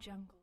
jungle.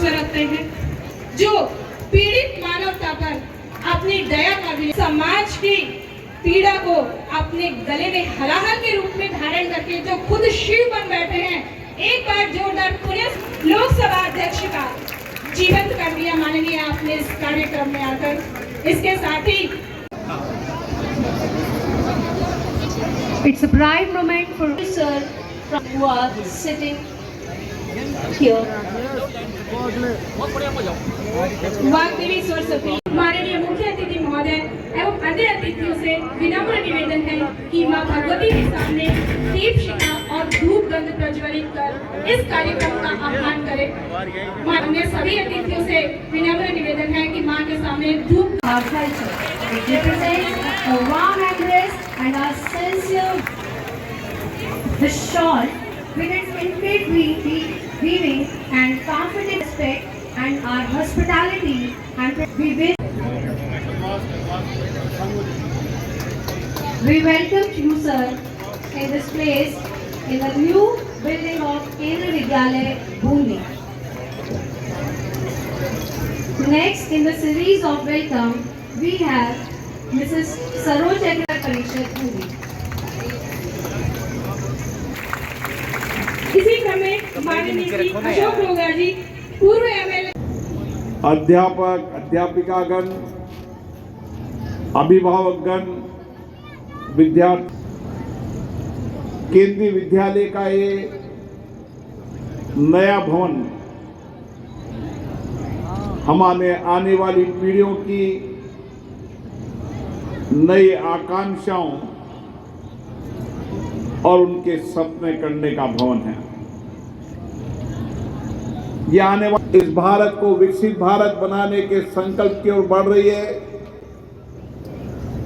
रखते हैं जो पीड़ित मानवता पर अपनी दया का भी समाज की पीड़ा को अपने गले में हलाहल के रूप में धारण करके जो खुद शिव बन बैठे हैं, एक बार जोरदार पुलिस लोकसभा अध्यक्ष का जीवंत कर दिया माननीय आपने इस कार्यक्रम में आकर। इसके साथ ही It's a pride moment for sir who are sitting here. Vagdevi Saraswati माननीय मुख्य अतिथि महोदय एवं अन्य अतिथियों से विनम्र निवेदन है कि मां भगवती के सामने दीप शिखा और धूप गंध प्रज्वलित कर इस कार्यक्रम का आह्वान करें। अन्य सभी अतिथियों से विनम्र निवेदन है कि मां के सामने धूप Our culture. It represents a warm embrace and our sincere. The shawl with its intricate weaving and confident respect and our hospitality and we welcome you, sir, in this place in the new building of Kendra Vidyalaya, Bhundi. Next in the series of welcome, we have Mrs. Saroj Agrawal Parishad, Bhundi. इसी क्रम में माननीय श्री अशोक रोगा जी पूर्व MLA, अध्यापक अध्यापिकागण, अभिभावकगण, विद्यार्थी, केंद्रीय विद्यालय का ये नया भवन हमारे आने वाली पीढ़ियों की नई आकांक्षाओं और उनके सपने करने का भवन है। यह आने वाले इस भारत को विकसित भारत बनाने के संकल्प की ओर बढ़ रही है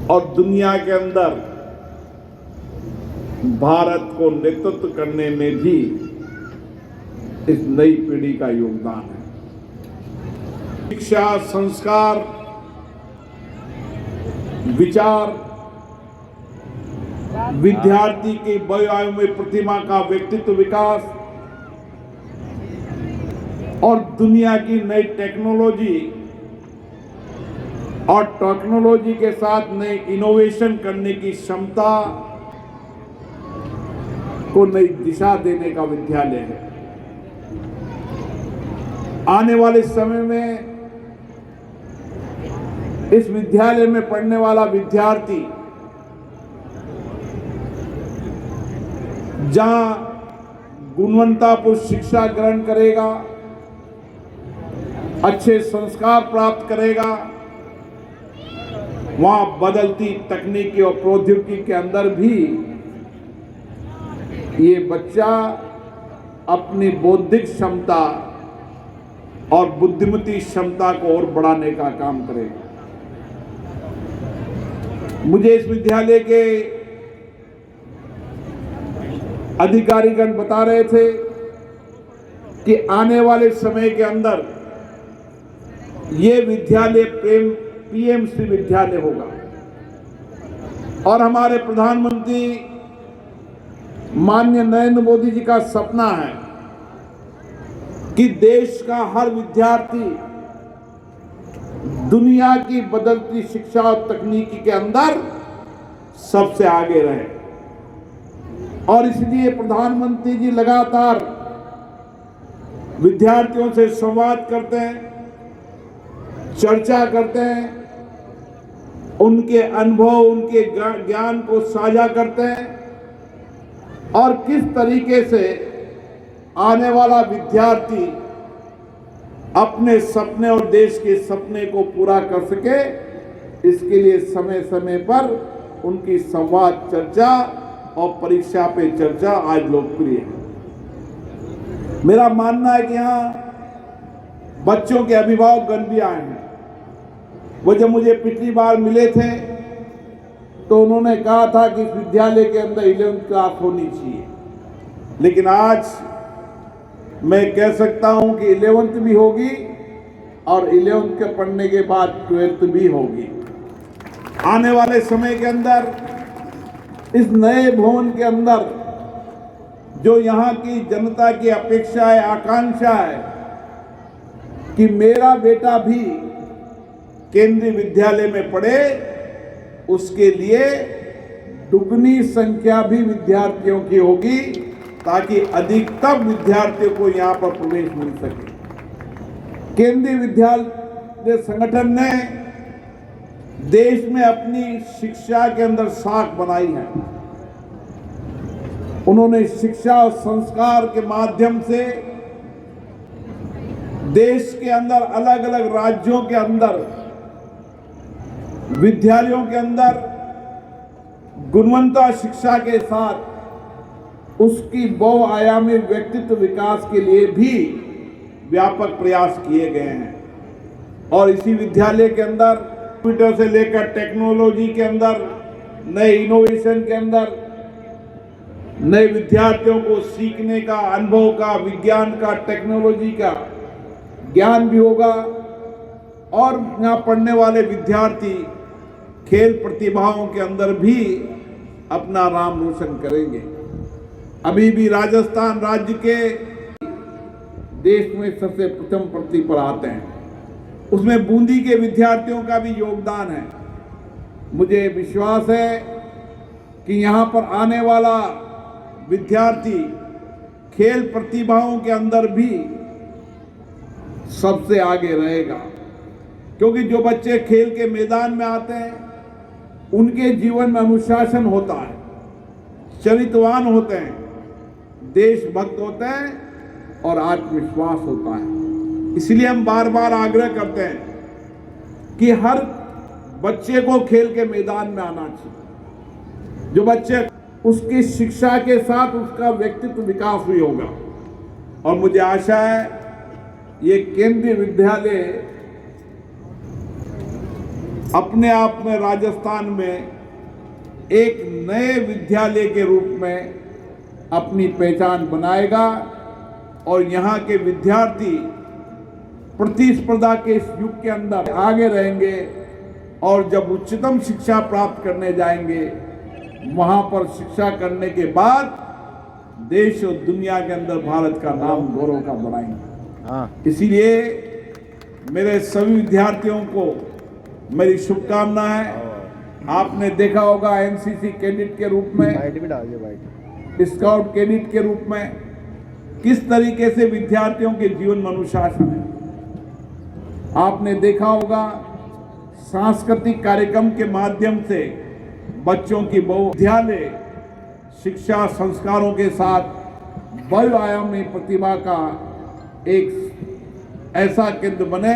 और दुनिया के अंदर भारत को नेतृत्व करने में भी इस नई पीढ़ी का योगदान है। शिक्षा, संस्कार, विचार, विद्यार्थी की वयोआयु में प्रतिभा का व्यक्तित्व विकास और दुनिया की नई टेक्नोलॉजी और टेक्नोलॉजी के साथ नए इनोवेशन करने की क्षमता को नई दिशा देने का विद्यालय है। आने वाले समय में इस विद्यालय में पढ़ने वाला विद्यार्थी जहां गुणवत्तापूर्ण शिक्षा ग्रहण करेगा, अच्छे संस्कार प्राप्त करेगा, वहां बदलती तकनीकी और प्रौद्योगिकी के अंदर भी ये बच्चा अपनी बौद्धिक क्षमता और बुद्धिमती क्षमता को और बढ़ाने का काम करेगा। मुझे इस विद्यालय के अधिकारीगण बता रहे थे कि आने वाले समय के अंदर ये विद्यालय पीएम श्री विद्यालय होगा। और हमारे प्रधानमंत्री माननीय नरेंद्र मोदी जी का सपना है कि देश का हर विद्यार्थी दुनिया की बदलती शिक्षा और तकनीकी के अंदर सबसे आगे रहे। और इसलिए प्रधानमंत्री जी लगातार विद्यार्थियों से संवाद करते हैं, चर्चा करते हैं, उनके अनुभव, उनके ज्ञान को साझा करते हैं और किस तरीके से आने वाला विद्यार्थी अपने सपने और देश के सपने को पूरा कर सके, इसके लिए समय समय पर उनकी संवाद, चर्चा और परीक्षा पे चर्चा आज लोकप्रिय है। मेरा मानना है कि यहाँ बच्चों के अभिभावकगण भी आए हैं। वो जब मुझे पिछली बार मिले थे तो उन्होंने कहा था कि इस विद्यालय के अंदर 11th क्लास होनी चाहिए, लेकिन आज मैं कह सकता हूं कि 11th भी होगी और 11th के पढ़ने के बाद 12th भी होगी। आने वाले समय के अंदर इस नए भवन के अंदर जो यहाँ की जनता की अपेक्षा है, आकांक्षा है कि मेरा बेटा भी केंद्रीय विद्यालय में पढ़े, उसके लिए दुगनी संख्या भी विद्यार्थियों की होगी ताकि अधिकतम विद्यार्थियों को यहाँ पर प्रवेश मिल सके। केंद्रीय विद्यालय संगठन ने देश में अपनी शिक्षा के अंदर साख बनाई है। उन्होंने शिक्षा और संस्कार के माध्यम से देश के अंदर अलग अलग राज्यों के अंदर विद्यालयों के अंदर गुणवत्ता शिक्षा के साथ उसकी बहुआयामी व्यक्तित्व विकास के लिए भी व्यापक प्रयास किए गए हैं। और इसी विद्यालय के अंदर कंप्यूटर से लेकर टेक्नोलॉजी के अंदर, नए इनोवेशन के अंदर, नए विद्यार्थियों को सीखने का, अनुभव का, विज्ञान का, टेक्नोलॉजी का ज्ञान भी होगा। और यहाँ पढ़ने वाले विद्यार्थी खेल प्रतिभाओं के अंदर भी अपना नाम रोशन करेंगे। अभी भी राजस्थान राज्य के देश में सबसे प्रथम पंक्ति पर आते हैं, उसमें बूंदी के विद्यार्थियों का भी योगदान है। मुझे विश्वास है कि यहाँ पर आने वाला विद्यार्थी खेल प्रतिभाओं के अंदर भी सबसे आगे रहेगा, क्योंकि जो बच्चे खेल के मैदान में आते हैं उनके जीवन में अनुशासन होता है, चरित्रवान होते हैं, देशभक्त होते हैं और आत्मविश्वास होता है। इसलिए हम बार बार आग्रह करते हैं कि हर बच्चे को खेल के मैदान में आना चाहिए। जो बच्चे उसकी शिक्षा के साथ उसका व्यक्तित्व विकास भी होगा। और मुझे आशा है ये केंद्रीय विद्यालय अपने आप में राजस्थान में एक नए विद्यालय के रूप में अपनी पहचान बनाएगा और यहाँ के विद्यार्थी प्रतिस्पर्धा के इस युग के अंदर आगे रहेंगे। और जब उच्चतम शिक्षा प्राप्त करने जाएंगे, वहाँ पर शिक्षा करने के बाद देश और दुनिया के अंदर भारत का नाम गौरव का बढ़ाएंगे। इसीलिए मेरे सभी विद्यार्थियों को मेरी शुभकामना है। आपने देखा होगा एनसीसी कैडेट के रूप में, स्काउट कैडेट के रूप में किस तरीके से विद्यार्थियों के जीवन में अनुशासन है। आपने देखा होगा सांस्कृतिक कार्यक्रम के माध्यम से बच्चों की बहुविद्यालय शिक्षा संस्कारों के साथ बहुआयामी प्रतिभा का एक ऐसा केंद्र बने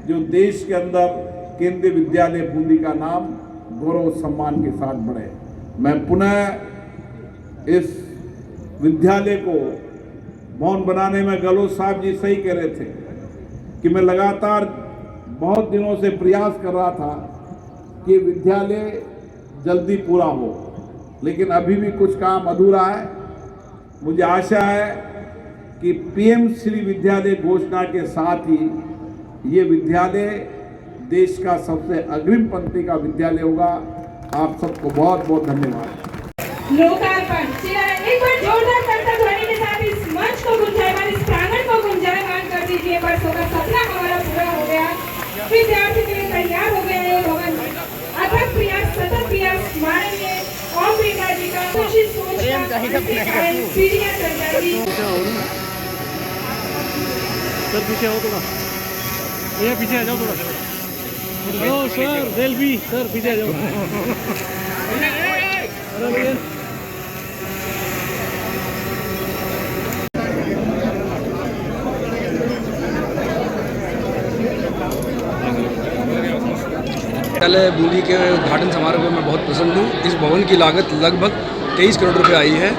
जो देश के अंदर केंद्रीय विद्यालय बूंदी का नाम गौरव सम्मान के साथ बढ़े। मैं पुनः इस विद्यालय को भवन बनाने में गहलोत साहब जी सही कह रहे थे कि मैं लगातार बहुत दिनों से प्रयास कर रहा था कि विद्यालय जल्दी पूरा हो, लेकिन अभी भी कुछ काम अधूरा है। मुझे आशा है कि पीएम श्री विद्यालय घोषणा के साथ ही ये विद्यालय देश का सबसे अग्रिम पंक्ति का विद्यालय होगा। आप सबको बहुत बहुत धन्यवाद। लोकार्पण एक बार जोरदार करतब ध्वनि के साथ इस मंच को गुंजायमान, इस प्रांगण को गुंजायमान कर दीजिए। बरसों का सपना हमारा पूरा हो गया, विद्यार्थी के लिए तैयार हो गया ये भवन। अथक प्रयास, सतत प्रयास माननीय ओम बिरला जी का खुशी सोच पीढ़ियां चल जाएगी। सर पीछे आओ थोड़ा, ये पीछे आ जाओ थोड़ा। हेलो सर, दिल भी सर पीछे आ जाओ। अरे भैया विद्यालय बूंदी के उद्घाटन समारोह में मैं बहुत प्रसन्न हूँ। इस भवन की लागत लगभग 23 करोड़ रुपए आई है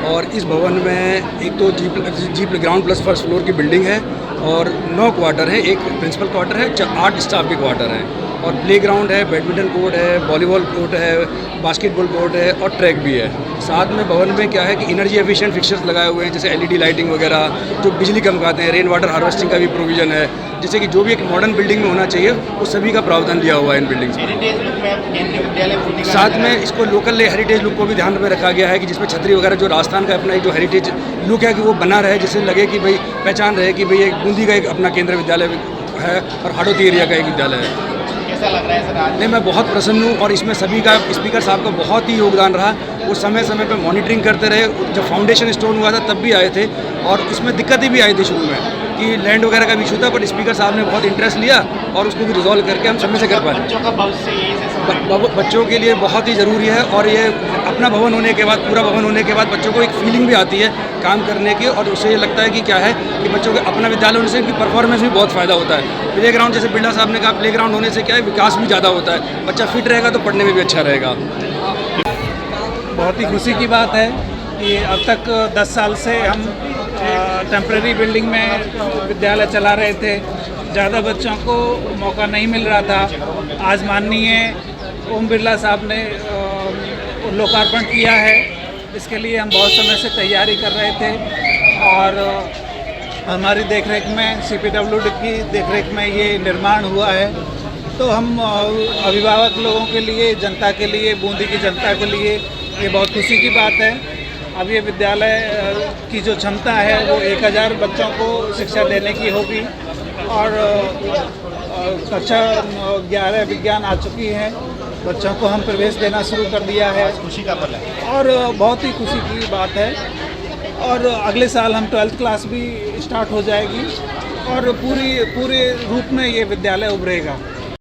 और इस भवन में एक तो जी ग्राउंड प्लस फर्स्ट फ्लोर की बिल्डिंग है और 9 क्वार्टर है, एक प्रिंसिपल क्वार्टर है, 8 स्टाफ के क्वार्टर हैं और प्लेग्राउंड है, बैडमिंटन कोर्ट है, वॉलीबॉल कोर्ट है, बास्केटबॉल कोर्ट है और ट्रैक भी है। साथ में भवन में क्या है कि एनर्जी एफिशिएंट फिक्चर्स लगाए हुए हैं, जैसे एलईडी लाइटिंग वगैरह जो बिजली कम खाते हैं, रेन वाटर हार्वेस्टिंग का भी प्रोविज़न है, जैसे कि जो भी एक मॉडर्न बिल्डिंग में होना चाहिए वो सभी का प्रावधान लिया हुआ है इन बिल्डिंग्स में। साथ में इसको लोकल हेरिटेज लुक को भी ध्यान में रखा गया है कि जिसमें छतरी वगैरह जो राजस्थान का अपना एक जो हेरिटेज लुक है कि वो बना रहे, जिससे लगे कि भाई पहचान रहे कि भाई एक बूंदी का एक अपना केंद्रीय विद्यालय है और हाड़ौती एरिया का एक विद्यालय है। कैसा लग रहा है सर आज? नहीं, मैं बहुत प्रसन्न हूँ और इसमें सभी का, स्पीकर साहब का बहुत ही योगदान रहा। वो समय समय पर मॉनिटरिंग करते रहे। जब फाउंडेशन स्टोन हुआ था तब भी आए थे और इसमें दिक्कतें भी आई थी शुरू में कि लैंड वगैरह का भी इशू था, बट स्पीकर साहब ने बहुत इंटरेस्ट लिया और उसको भी रिजॉल्व करके हम समय से कर पाए। बच्चों का भविष्य यही से बच्चों के लिए बहुत ही ज़रूरी है और ये अपना भवन होने के बाद, पूरा भवन होने के बाद बच्चों को एक फीलिंग भी आती है काम करने की और उससे ये लगता है कि क्या है कि बच्चों के अपना विद्यालय होने से इनकी परफॉर्मेंस भी बहुत फ़ायदा होता है। प्ले ग्राउंड, जैसे बिरला साहब ने कहा, प्ले ग्राउंड होने से क्या है विकास भी ज़्यादा होता है, बच्चा फिट रहेगा तो पढ़ने में भी अच्छा रहेगा। बहुत ही खुशी की बात है कि अब तक 10 साल से हम टेम्परेरी बिल्डिंग में विद्यालय चला रहे थे, ज़्यादा बच्चों को मौका नहीं मिल रहा था। आज माननीय ओम बिरला साहब ने लोकार्पण किया है, इसके लिए हम बहुत समय से तैयारी कर रहे थे और हमारी देखरेख में, CPWD की देखरेख में ये निर्माण हुआ है। तो हम अभिभावक लोगों के लिए, जनता के लिए, बूंदी की जनता के लिए ये बहुत खुशी की बात है। अब ये विद्यालय की जो क्षमता है वो 1000 बच्चों को शिक्षा देने की होगी और कक्षा 11 विज्ञान आ चुकी है, बच्चों को हम प्रवेश देना शुरू कर दिया है। खुशी का पल है और बहुत ही खुशी की बात है और अगले साल हम 12th क्लास भी स्टार्ट हो जाएगी और पूरे रूप में ये विद्यालय उभरेगा।